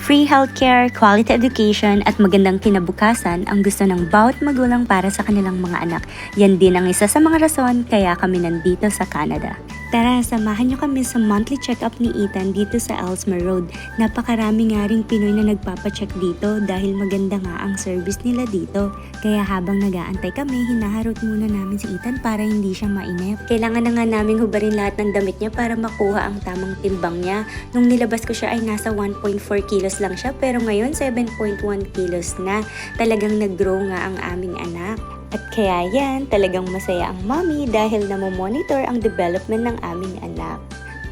Free healthcare, quality education at magandang kinabukasan ang gusto ng bawat magulang para sa kanilang mga anak. Yan din ang isa sa mga rason kaya kami nandito sa Canada. Tara, samahan niyo kami sa monthly check-up ni Ethan dito sa Ellesmere Road. Napakarami nga ring Pinoy na nagpapacheck dito dahil maganda nga ang service nila dito. Kaya habang nag-aantay kami, hinaharot muna namin si Ethan para hindi siya mainip. Kailangan na nga namin hubarin lahat ng damit niya para makuha ang tamang timbang niya. Nung nilabas ko siya ay nasa 1.4 kilos lang siya pero ngayon 7.1 kilos na. Talagang nag-grow nga ang aming anak. At kaya yan, talagang masaya ang mommy dahil namomonitor ang development ng aming anak.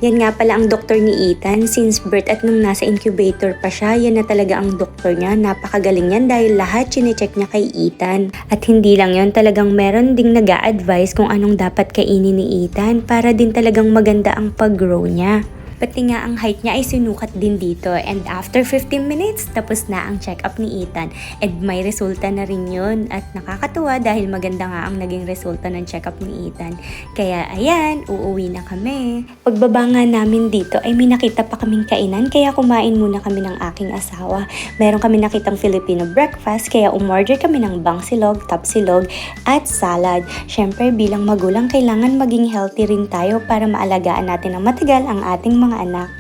Yan nga pala ang doktor ni Ethan since birth at nung nasa incubator pa siya, yan na talaga ang doktor niya. Napakagaling yan dahil lahat chinecheck niya kay Ethan. At hindi lang yon, talagang meron ding nag-a-advise kung anong dapat kainin ni Ethan para din talagang maganda ang pag-grow niya. Pati nga ang height niya ay sinukat din dito and after 15 minutes, tapos na ang check-up ni Ethan and may resulta na rin yun at nakakatuwa dahil maganda nga ang naging resulta ng check-up ni Ethan. Kaya ayan, uuwi na kami. Pagbaba nga namin dito ay may nakita pa kaming kainan kaya kumain muna kami ng aking asawa. Meron kami nakitang Filipino breakfast kaya umorder kami ng bangsilog, tapsilog at salad. Syempre bilang magulang kailangan maging healthy rin tayo para maalagaan natin ng matagal ang ating mga anak.